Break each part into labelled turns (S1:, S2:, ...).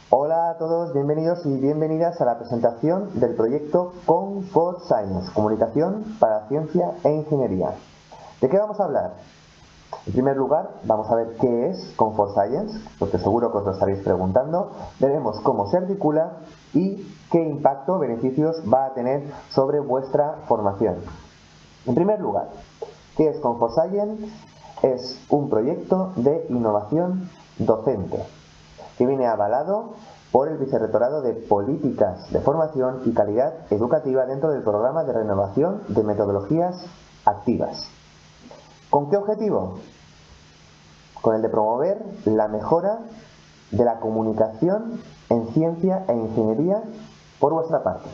S1: Hola a todos, bienvenidos y bienvenidas a la presentación del proyecto Com4Science, Comunicación para Ciencia e Ingeniería. ¿De qué vamos a hablar? En primer lugar, vamos a ver qué es Com4Science, porque seguro que os lo estaréis preguntando. Veremos cómo se articula y qué impacto o beneficios va a tener sobre vuestra formación. En primer lugar, ¿qué es Com4Science? Es un proyecto de innovación docente que viene avalado por el Vicerrectorado de Políticas de Formación y Calidad Educativa dentro del Programa de Renovación de Metodologías Activas. ¿Con qué objetivo? Con el de promover la mejora de la comunicación en ciencia e ingeniería por vuestra parte.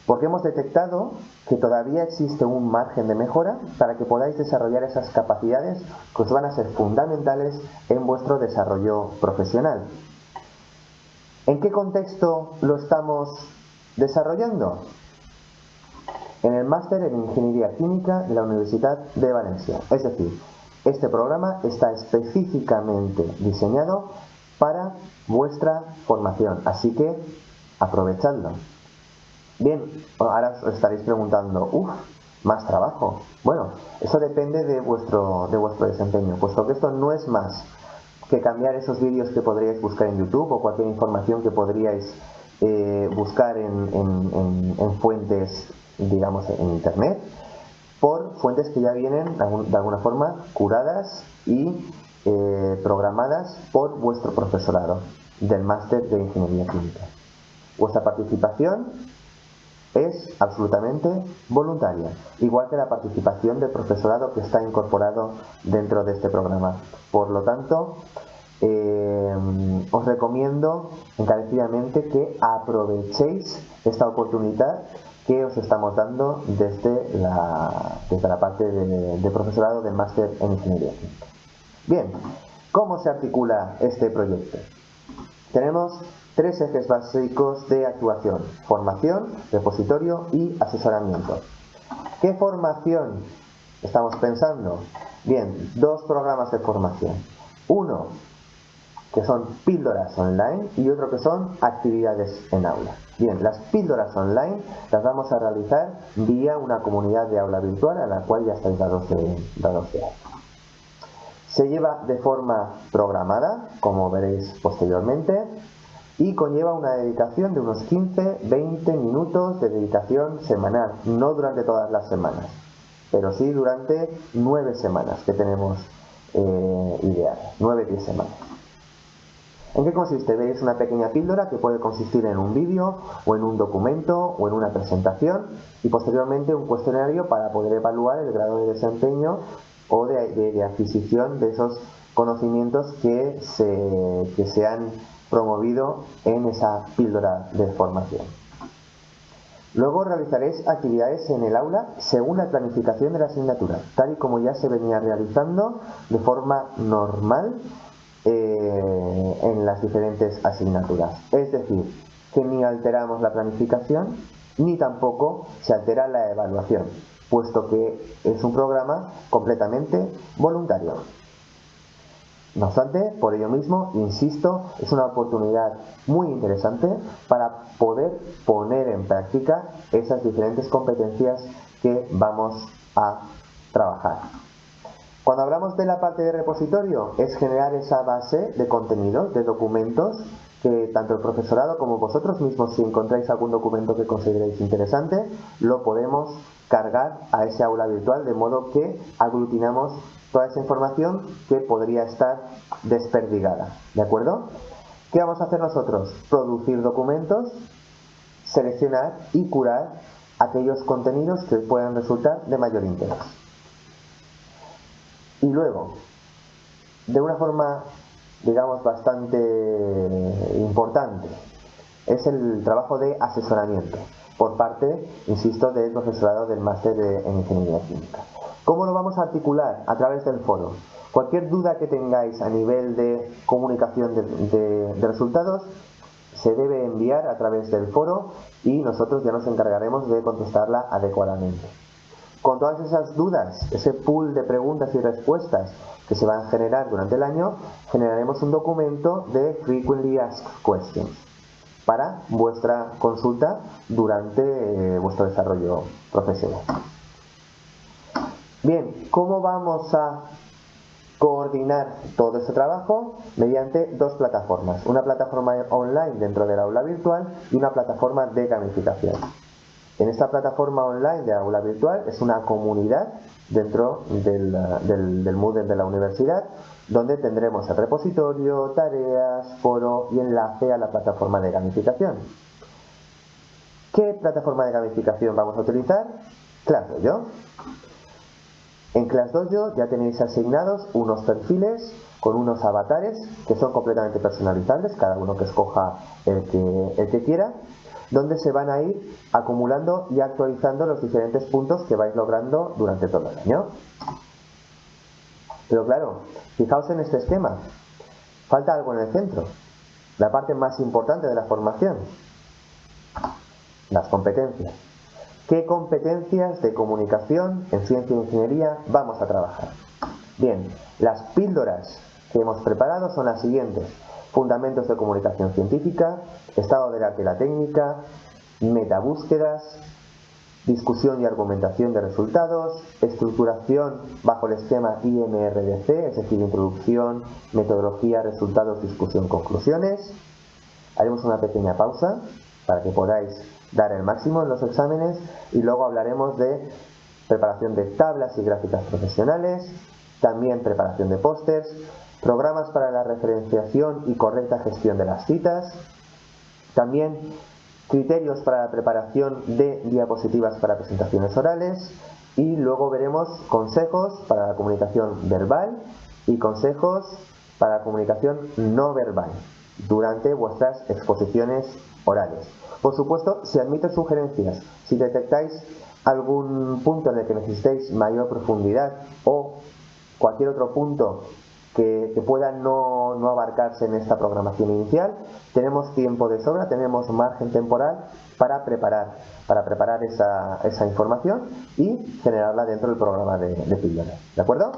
S1: Porque hemos detectado que todavía existe un margen de mejora para que podáis desarrollar esas capacidades que os van a ser fundamentales en vuestro desarrollo profesional. ¿En qué contexto lo estamos desarrollando? En el máster en Ingeniería Química de la Universidad de Valencia. Es decir, este programa está específicamente diseñado para vuestra formación, así que aprovechadlo. Bien, ahora os estaréis preguntando, más trabajo. Bueno, eso depende de vuestro desempeño, puesto que esto no es más que cambiar esos vídeos que podríais buscar en YouTube o cualquier información que podríais buscar en fuentes, digamos, en Internet, por fuentes que ya vienen de alguna forma curadas y programadas por vuestro profesorado del máster de Ingeniería Química. Vuestra participación es absolutamente voluntaria, igual que la participación del profesorado que está incorporado dentro de este programa. Por lo tanto, os recomiendo encarecidamente que aprovechéis esta oportunidad que os estamos dando desde la parte de profesorado del máster en Ingeniería Química. Bien, ¿cómo se articula este proyecto? Tenemos tres ejes básicos de actuación: formación, repositorio y asesoramiento. ¿Qué formación estamos pensando? Bien, dos programas de formación. Uno que son píldoras online y otro que son actividades en aula. Bien, las píldoras online las vamos a realizar vía una comunidad de aula virtual a la cual ya estáis dados de alta. Se lleva de forma programada, como veréis posteriormente, y conlleva una dedicación de unos 15-20 minutos de dedicación semanal, no durante todas las semanas, pero sí durante 9 semanas que tenemos ideal, 9-10 semanas. ¿En qué consiste? Veis una pequeña píldora que puede consistir en un vídeo o en un documento o en una presentación y posteriormente un cuestionario para poder evaluar el grado de desempeño o de adquisición de esos conocimientos que se han promovido en esa píldora de formación. Luego realizaréis actividades en el aula según la planificación de la asignatura, tal y como ya se venía realizando de forma normal en las diferentes asignaturas. Es decir, que ni alteramos la planificación ni tampoco se altera la evaluación, puesto que es un programa completamente voluntario. No obstante, por ello mismo, insisto, es una oportunidad muy interesante para poder poner en práctica esas diferentes competencias que vamos a trabajar. Cuando hablamos de la parte de repositorio, es generar esa base de contenidos, de documentos, que tanto el profesorado como vosotros mismos, si encontráis algún documento que consideréis interesante, lo podemos cargar a ese aula virtual, de modo que aglutinamos toda esa información que podría estar desperdigada. ¿De acuerdo? ¿Qué vamos a hacer nosotros? Producir documentos, seleccionar y curar aquellos contenidos que puedan resultar de mayor interés. Y luego, de una forma, digamos, bastante importante, es el trabajo de asesoramiento por parte, insisto, del profesorado del máster en Ingeniería Química. ¿Cómo lo vamos a articular? A través del foro. Cualquier duda que tengáis a nivel de comunicación de resultados se debe enviar a través del foro y nosotros ya nos encargaremos de contestarla adecuadamente. Con todas esas dudas, ese pool de preguntas y respuestas que se van a generar durante el año, generaremos un documento de Frequently Asked Questions para vuestra consulta durante vuestro desarrollo profesional. Bien, ¿cómo vamos a coordinar todo este trabajo? Mediante dos plataformas, una plataforma online dentro del aula virtual y una plataforma de gamificación. En esta plataforma online de aula virtual es una comunidad dentro del Moodle de la universidad, donde tendremos el repositorio, tareas, foro y enlace a la plataforma de gamificación. ¿Qué plataforma de gamificación vamos a utilizar? ClassDojo. En ClassDojo ya tenéis asignados unos perfiles con unos avatares que son completamente personalizables, cada uno que escoja el que quiera, donde se van a ir acumulando y actualizando los diferentes puntos que vais logrando durante todo el año. Pero claro, fijaos en este esquema, falta algo en el centro, la parte más importante de la formación, las competencias. ¿Qué competencias de comunicación en ciencia e ingeniería vamos a trabajar? Bien, las píldoras que hemos preparado son las siguientes: fundamentos de comunicación científica, estado del arte y la técnica, metabúsquedas, discusión y argumentación de resultados, estructuración bajo el esquema IMRDC, es decir, introducción, metodología, resultados, discusión, conclusiones. Haremos una pequeña pausa para que podáis dar el máximo en los exámenes y luego hablaremos de preparación de tablas y gráficas profesionales, también preparación de pósters, programas para la referenciación y correcta gestión de las citas, también criterios para la preparación de diapositivas para presentaciones orales y luego veremos consejos para la comunicación verbal y consejos para la comunicación no verbal durante vuestras exposiciones orales. Por supuesto, se admiten sugerencias. Si detectáis algún punto en el que necesitéis mayor profundidad o cualquier otro punto que pueda no abarcarse en esta programación inicial, tenemos tiempo de sobra, tenemos margen temporal para preparar esa información y generarla dentro del programa de píldoras. ¿De acuerdo?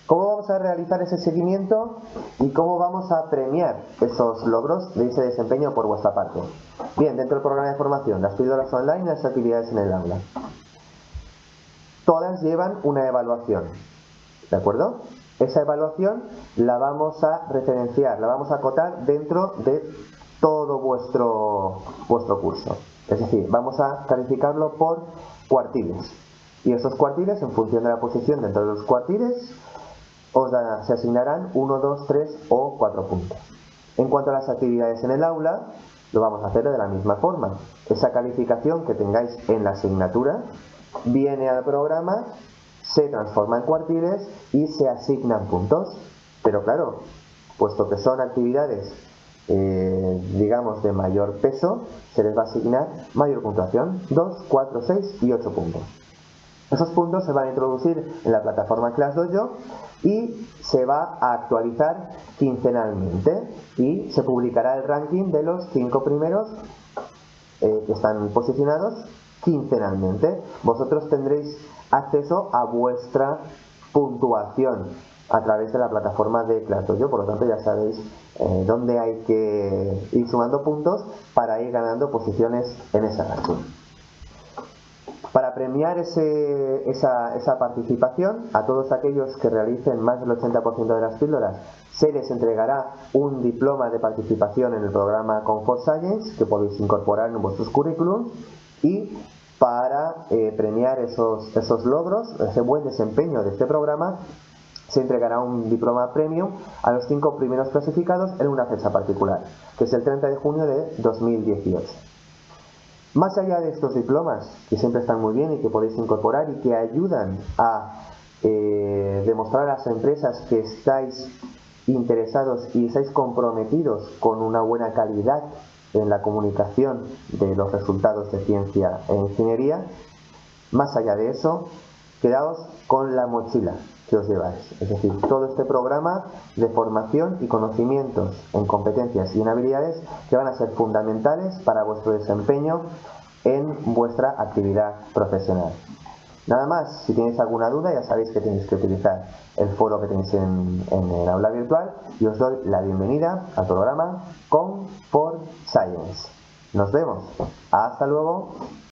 S1: ¿Cómo vamos a realizar ese seguimiento y cómo vamos a premiar esos logros de ese desempeño por vuestra parte? Bien, dentro del programa de formación, las píldoras online y las actividades en el aula. Todas llevan una evaluación, ¿de acuerdo? Esa evaluación la vamos a referenciar, la vamos a acotar dentro de todo vuestro curso. Es decir, vamos a calificarlo por cuartiles. Y esos cuartiles, en función de la posición dentro de los cuartiles, se asignarán 1, 2, 3 o 4 puntos. En cuanto a las actividades en el aula, lo vamos a hacer de la misma forma. Esa calificación que tengáis en la asignatura viene al programa, se transforma en cuartiles y se asignan puntos. Pero claro, puesto que son actividades digamos de mayor peso, se les va a asignar mayor puntuación, 2, 4, 6 y 8 puntos. Esos puntos se van a introducir en la plataforma ClassDojo y se va a actualizar quincenalmente y se publicará el ranking de los 5 primeros que están posicionados quincenalmente. Vosotros tendréis acceso a vuestra puntuación a través de la plataforma de ClassDojo, por lo tanto ya sabéis dónde hay que ir sumando puntos para ir ganando posiciones en ese ranking. Para premiar esa participación, a todos aquellos que realicen más del 80% de las píldoras, se les entregará un diploma de participación en el programa Comfort Science que podéis incorporar en vuestros currículums, y para premiar esos logros, ese buen desempeño de este programa, se entregará un diploma premium a los 5 primeros clasificados en una fecha particular, que es el 30 de junio de 2018. Más allá de estos diplomas, que siempre están muy bien y que podéis incorporar y que ayudan a demostrar a las empresas que estáis interesados y estáis comprometidos con una buena calidad en la comunicación de los resultados de ciencia e ingeniería, más allá de eso, quedaos con la mochila que os lleváis, es decir, todo este programa de formación y conocimientos en competencias y en habilidades que van a ser fundamentales para vuestro desempeño en vuestra actividad profesional. Nada más, si tienes alguna duda ya sabéis que tenéis que utilizar el foro que tenéis en el aula virtual y os doy la bienvenida al programa Con for Science. Nos vemos. Hasta luego.